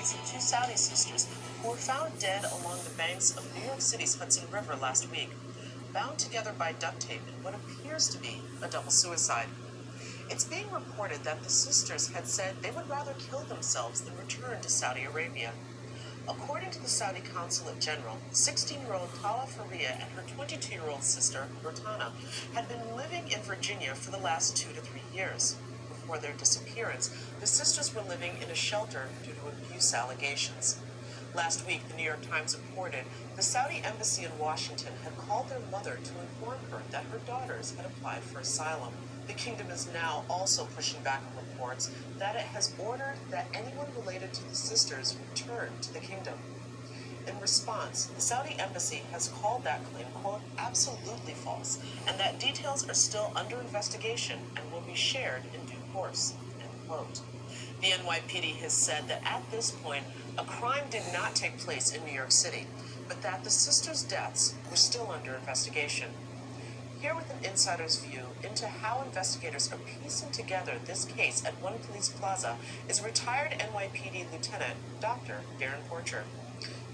case of two Saudi sisters who were found dead along the banks of New York City's Hudson River last week, bound together by duct tape in what appears to be a double suicide. It's being reported that the sisters had said they would rather kill themselves than return to Saudi Arabia. According to the Saudi Consulate General, 16-year-old Tala Faria and her 22-year-old sister, Rotana, had been living in Virginia for the last 2 to 3 years. Before their disappearance, the sisters were living in a shelter due to abuse allegations. Last week, the New York Times reported the Saudi embassy in Washington had called their mother to inform her that her daughters had applied for asylum. The kingdom is now also pushing back on reports that it has ordered that anyone related to the sisters return to the kingdom. In response, the Saudi embassy has called that claim, quote, absolutely false, and that details are still under investigation and will be shared in due course, end quote. The NYPD has said that at this point, a crime did not take place in New York City, but that the sisters' deaths were still under investigation. Here with an insider's view into how investigators are piecing together this case at One Police Plaza is retired NYPD Lieutenant Dr. Darren Porcher.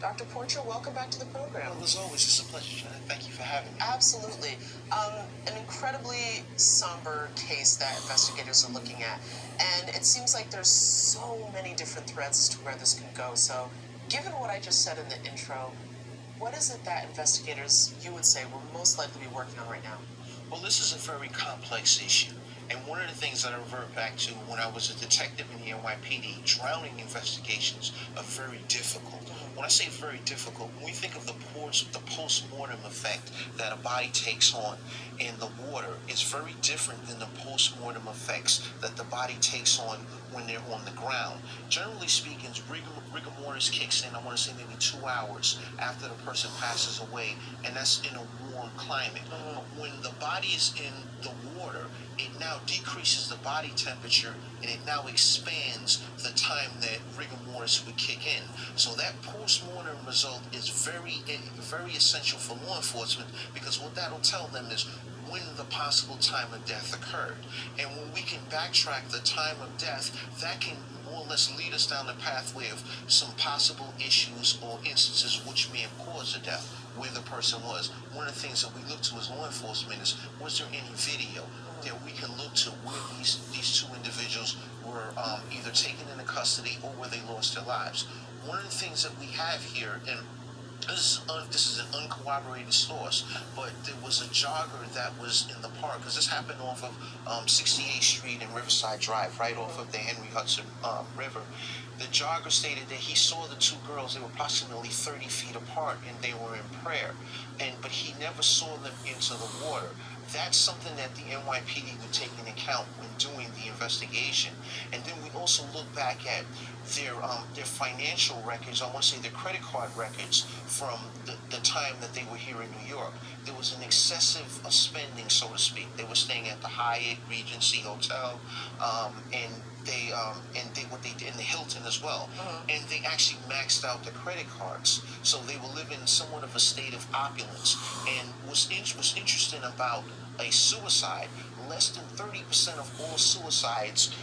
Dr. Porcher, welcome back to the program. Well, as always, it's a pleasure, Janet. Thank you for having me. Absolutely. An incredibly somber case that investigators are looking at. And it seems like there's so many different threads as to where this can go. So, given what I just said in the intro, what is it that investigators, you would say, will most likely be working on right now? Well, this is a very complex issue. And one of the things that I revert back to when I was a detective in the NYPD, drowning investigations are very difficult. When I say very difficult, when we think of the post-mortem effect that a body takes on in the water, it's very different than the post-mortem effects that the body takes on when they're on the ground. Generally speaking, rigor mortis kicks in, I want to say maybe 2 hours after the person passes away, and that's in a warm climate. But when the body is in the water, it now decreases the body temperature and it now expands the time that rigor mortis would kick in. So that post-mortem result is very essential for law enforcement, because what that'll tell them is when the possible time of death occurred. And when we can backtrack the time of death, that can more or less lead us down the pathway of some possible issues or instances which may have caused the death, where the person was. One of the things that we look to as law enforcement is, was there any video that we can look to where these two individuals were either taken into custody or where they lost their lives. One of the things that we have here, and this is an uncorroborated source, but there was a jogger that was in the park, because this happened off of 68th Street and Riverside Drive, right off of the Henry Hudson River. The jogger stated that he saw the two girls. They were approximately 30 feet apart, and they were in prayer, but he never saw them into the water. That's something that the NYPD would take into account when doing the investigation. And then we also look back at their financial records, I want to say their credit card records from the time that they were here in New York. There was an excessive spending, so to speak. They were staying at the Hyatt Regency Hotel, and what they did in the Hilton as well. And they actually maxed out the credit cards, so they were living in somewhat of a state of opulence. And what's interesting about a suicide, less than 30% of all suicides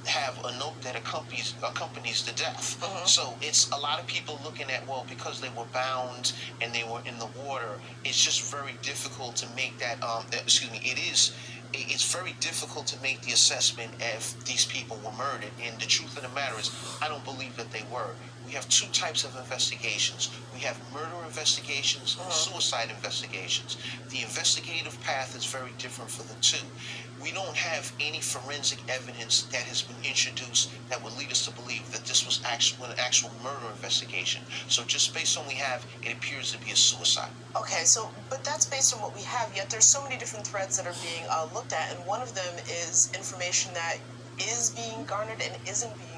have a note that accompanies the death. So it's a lot of people looking at, well, because they were bound and they were in the water, it's just very difficult to make that, it's very difficult to make the assessment if these people were murdered. And the truth of the matter is, I don't believe that they were. We have two types of investigations. We have murder investigations and suicide investigations. The investigative path is very different for the two. We don't have any forensic evidence that has been introduced that would lead us to believe that this was an actual murder investigation. So just based on what we have, it appears to be a suicide. Okay, but that's based on what we have, yet there's so many different threads that are being looked at, and one of them is information that is being garnered and isn't being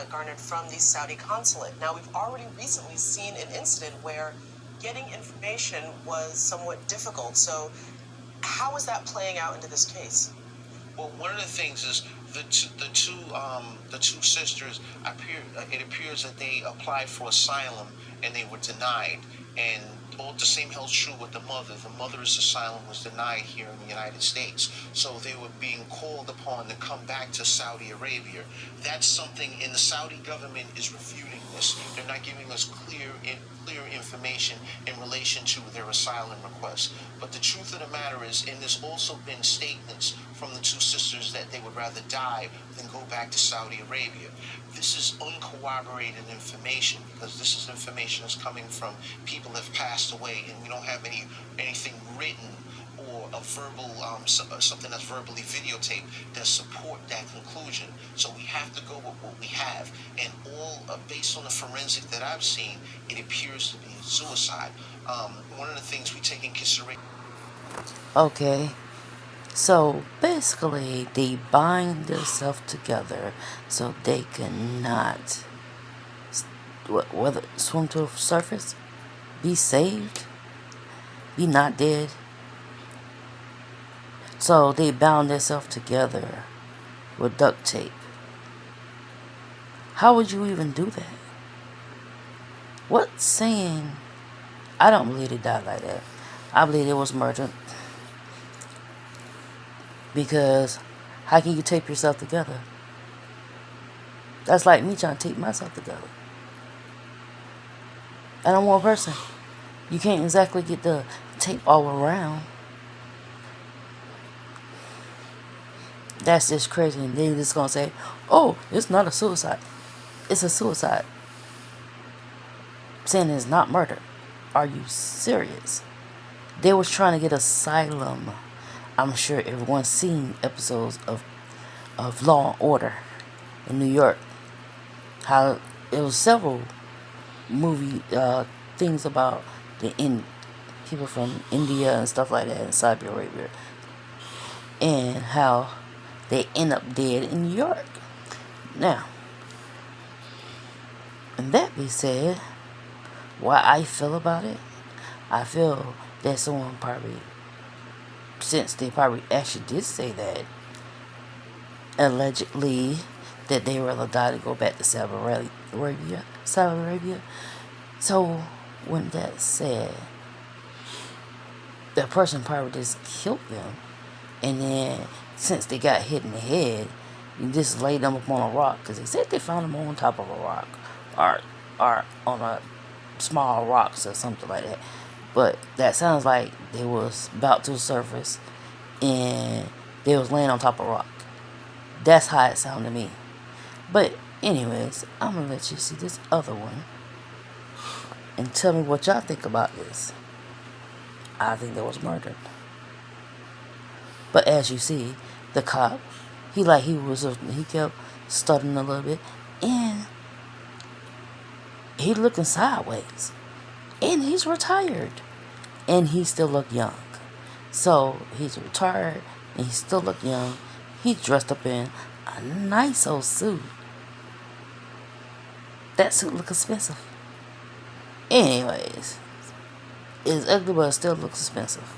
garnered from the Saudi consulate. Now, we've already recently seen an incident where getting information was somewhat difficult. So how is that playing out into this case? Well, one of the things is the two sisters it appears that they applied for asylum and they were denied. And the same held true with the mother. The mother's asylum was denied here in the United States, so they were being called upon to come back to Saudi Arabia. That's something, and the Saudi government is refuting this. They're not giving us clear information in relation to their asylum request. But the truth of the matter is, and there's also been statements from the two sisters that they would rather die than go back to Saudi Arabia. This is uncorroborated information, because this is information that's coming from people that have passed away, and we don't have anything written or a verbal something that's verbally videotaped that support that conclusion. So we have to go with what we have, and all based on the forensic that I've seen, it appears to be suicide. One of the things we take in consideration. Okay, so basically they bind themselves together so they cannot whether swim to the surface, be saved, be not dead. So they bound themselves together with duct tape. How would you even do that? What saying? I don't believe they died like that. I believe it was murdered. Because how can you tape yourself together? That's like me trying to tape myself together. And I'm one person. You can't exactly get the tape all around. That's just crazy. And they're just going to say, oh, it's not a suicide. It's a suicide. Saying it's not murder. Are you serious? They was trying to get asylum. I'm sure everyone's seen episodes of Law and Order in New York. How it was several movie things about people from India and stuff like that in Saudi Arabia, and how they end up dead in New York. Now, and that being said, what I feel about it, I feel that someone probably, since they probably actually did say that, allegedly, that they rather die to go back to Saudi Arabia. So, when that's said, that person probably just killed them, and then since they got hit in the head, you just laid them up on a rock, because they said they found them on top of a rock, or on a small rocks or something like that. But that sounds like they was about to surface and they was laying on top of a rock. That's how it sounded to me. But anyways, I'm gonna let you see this other one and tell me what y'all think about this. I think there was murder. But as you see, the cop, he kept stuttering a little bit, and he looking sideways, and he's retired, and he still look young. So he's retired, and he still look young. He's dressed up in a nice old suit. That suit look expensive. Anyways, it's ugly, but it still looks expensive.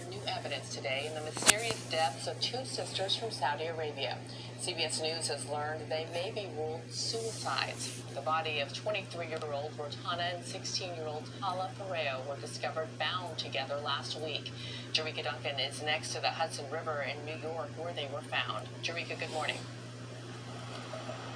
New evidence today in the mysterious deaths of two sisters from Saudi Arabia. CBS News has learned they may be ruled suicides. The body of 23-year-old Rotana and 16-year-old Hala Ferreo were discovered bound together last week. Jerika Duncan is next to the Hudson River in New York, where they were found. Jerika, good morning.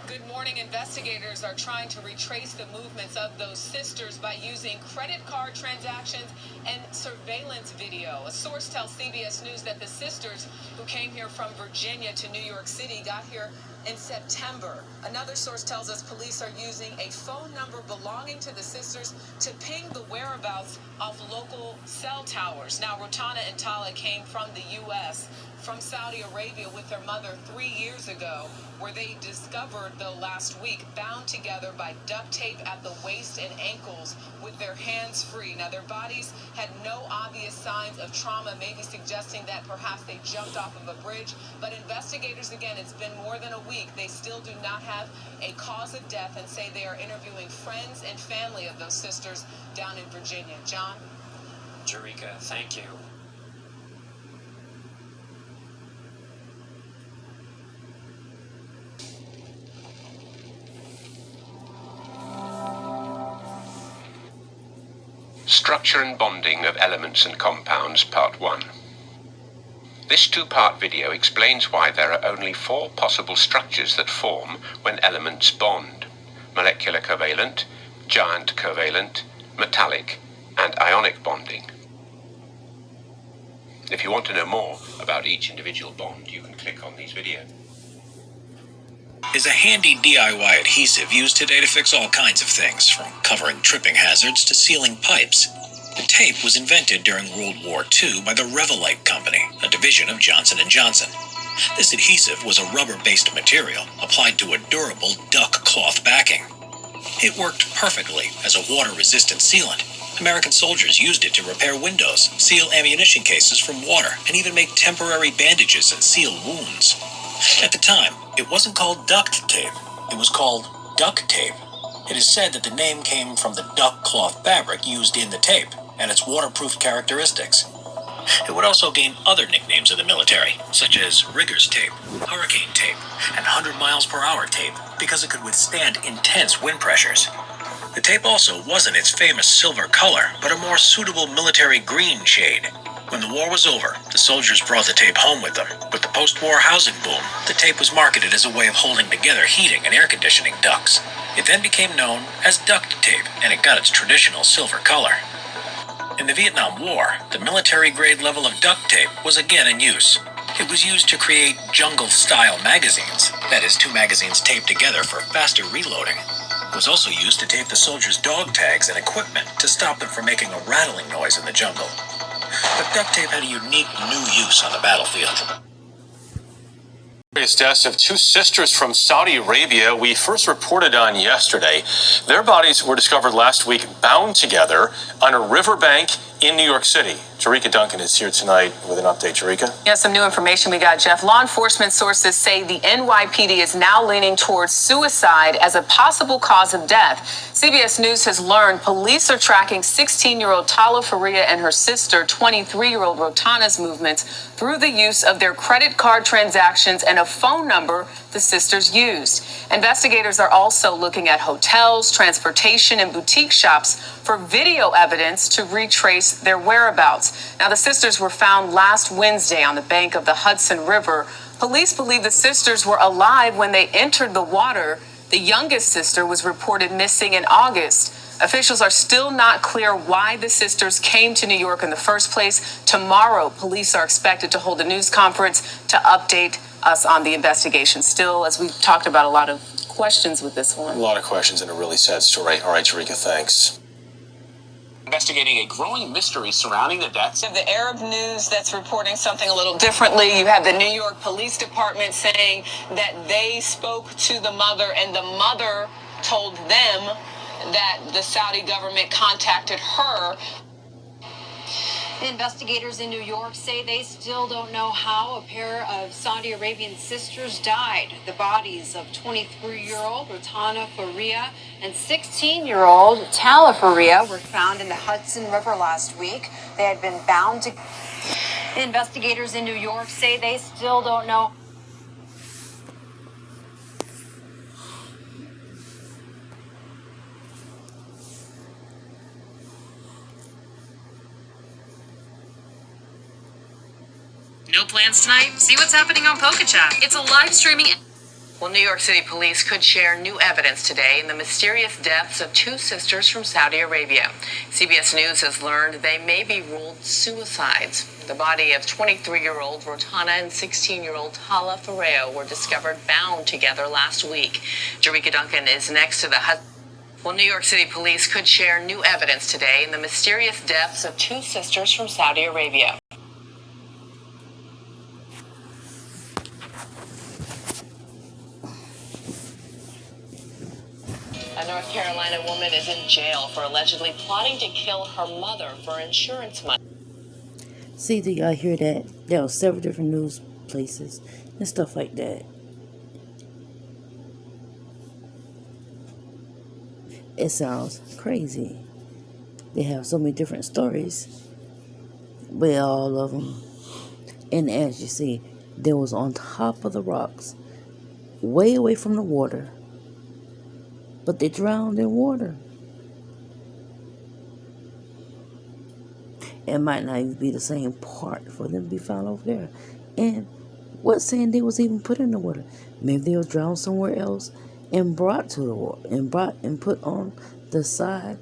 Good morning. Investigators are trying to retrace the movements of those sisters by using credit card transactions and surveillance video. A source tells CBS News that the sisters, who came here from Virginia to New York City, got here in September. Another source tells us police are using a phone number belonging to the sisters to ping the whereabouts of local cell towers. Now, Rotana and Tala came from the U.S., from Saudi Arabia with their mother 3 years ago, where they discovered, though, last week, bound together by duct tape at the waist and ankles with their hands free. Now, their bodies had no obvious signs of trauma, maybe suggesting that perhaps they jumped off of a bridge. But investigators, again, it's been more than a week. They still do not have a cause of death and say they are interviewing friends and family of those sisters down in Virginia. John? Jerika, thank you. Structure and Bonding of Elements and Compounds, Part 1. This two-part video explains why there are only 4 possible structures that form when elements bond: molecular covalent, giant covalent, metallic, and ionic bonding. If you want to know more about each individual bond, you can click on these videos. Is a handy DIY adhesive used today to fix all kinds of things, from covering tripping hazards to sealing pipes. The tape was invented during World War II by the Revolite Company, a division of Johnson & Johnson. This adhesive was a rubber-based material applied to a durable duck cloth backing. It worked perfectly as a water-resistant sealant. American soldiers used it to repair windows, seal ammunition cases from water, and even make temporary bandages and seal wounds. At the time, it wasn't called duct tape. It was called duck tape. It is said that the name came from the duck cloth fabric used in the tape and its waterproof characteristics. It would also gain other nicknames in the military, such as rigger's tape, hurricane tape, and 100 miles per hour tape, because it could withstand intense wind pressures. The tape also wasn't its famous silver color, but a more suitable military green shade. When the war was over, the soldiers brought the tape home with them. With the post-war housing boom, the tape was marketed as a way of holding together heating and air conditioning ducts. It then became known as duct tape, and it got its traditional silver color. In the Vietnam War, the military-grade level of duct tape was again in use. It was used to create jungle-style magazines, that is, 2 magazines taped together for faster reloading. It was also used to tape the soldiers' dog tags and equipment to stop them from making a rattling noise in the jungle. But duct tape had a unique new use on the battlefield. Deaths of 2 sisters from Saudi Arabia we first reported on yesterday. Their bodies were discovered last week bound together on a riverbank in New York City. Jerika Duncan is here tonight with an update. Jerika? Yeah, some new information we got, Jeff. Law enforcement sources say the NYPD is now leaning towards suicide as a possible cause of death. CBS News has learned police are tracking 16-year-old Tala Faria and her sister, 23-year-old Rotana's movements through the use of their credit card transactions and a phone number the sisters used. Investigators are also looking at hotels, transportation, and boutique shops for video evidence to retrace their whereabouts. Now, the sisters were found last Wednesday on the bank of the Hudson River. Police believe the sisters were alive when they entered the water. The youngest sister was reported missing in August. Officials are still not clear why the sisters came to New York in the first place. Tomorrow, police are expected to hold a news conference to update us on the investigation. Still, as we've talked about, a lot of questions with this one. A lot of questions and a really sad story. All right, Jerika, thanks. Investigating a growing mystery surrounding the deaths. The Arab News that's reporting something a little differently. You have the New York Police Department saying that they spoke to the mother and the mother told them that the Saudi government contacted her. Investigators in New York say they still don't know how a pair of Saudi Arabian sisters died. The bodies of 23-year-old Rotana Faria and 16-year-old Tala Faria were found in the Hudson River last week. They had been bound to... Investigators in New York say they still don't know. No plans tonight? See what's happening on PokeChat. It's a live streaming... Well, New York City police could share new evidence today in the mysterious deaths of 2 sisters from Saudi Arabia. CBS News has learned they may be ruled suicides. The body of 23-year-old Rotana and 16-year-old Tala Faria were discovered bound together last week. Jerika Duncan is next to the Hudson. Well, New York City police could share new evidence today in the mysterious deaths of 2 sisters from Saudi Arabia. A North Carolina woman is in jail for allegedly plotting to kill her mother for insurance money. See, do y'all hear that? There were several different news places and stuff like that. It sounds crazy. They have so many different stories, but all of them. And as you see, they was on top of the rocks, way away from the water. But they drowned in water. It might not even be the same part for them to be found over there. And what's saying they was even put in the water? Maybe they were drowned somewhere else and brought to the water and put on the side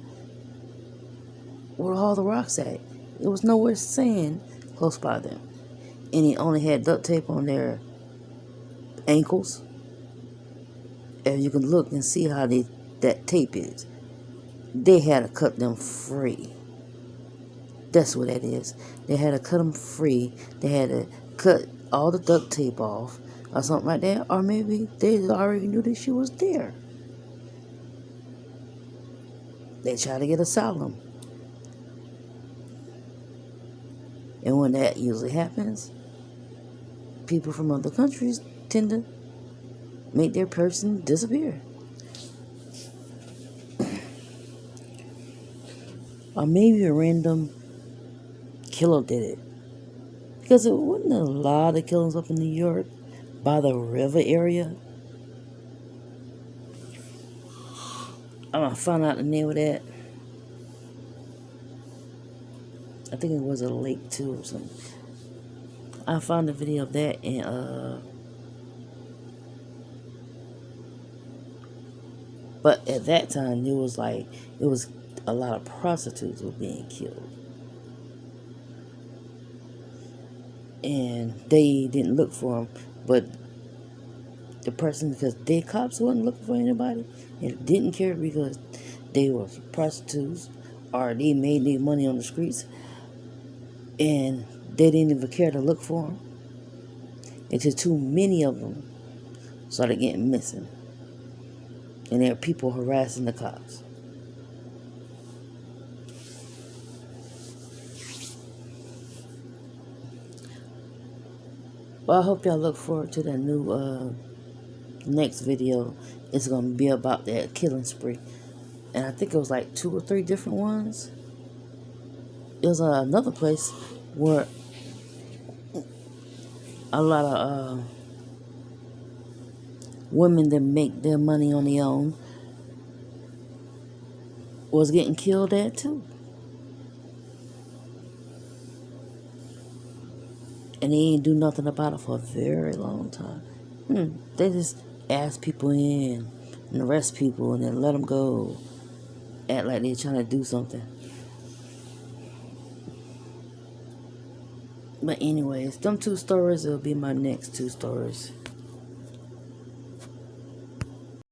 where all the rocks at. There was nowhere sand close by them. And he only had duct tape on their ankles. And you can look and see how that tape is. They had to cut them free. That's what that is. They had to cut them free. They had to cut all the duct tape off or something like that. Or maybe they already knew that she was there. They try to get asylum. And when that usually happens, people from other countries tend to make their person disappear. Or maybe a random killer did it. Because it wasn't a lot of killings up in New York by the river area. I'm gonna find out the name of that. I think it was a lake too or something. I found a video of that and but at that time it was a lot of prostitutes were being killed. And they didn't look for them, but the person, because they cops wasn't looking for anybody and didn't care because they were prostitutes or they made their money on the streets and they didn't even care to look for them until too many of them started getting missing and there were people harassing the cops. Well, I hope y'all look forward to that new next video. It's going to be about that killing spree. And I think it was like 2 or 3 different ones. It was another place where a lot of women that make their money on their own was getting killed at too. And they ain't do nothing about it for a very long time. They just ask people in and arrest people and then let them go. Act like they're trying to do something. But anyways, them 2 stories will be my next 2 stories.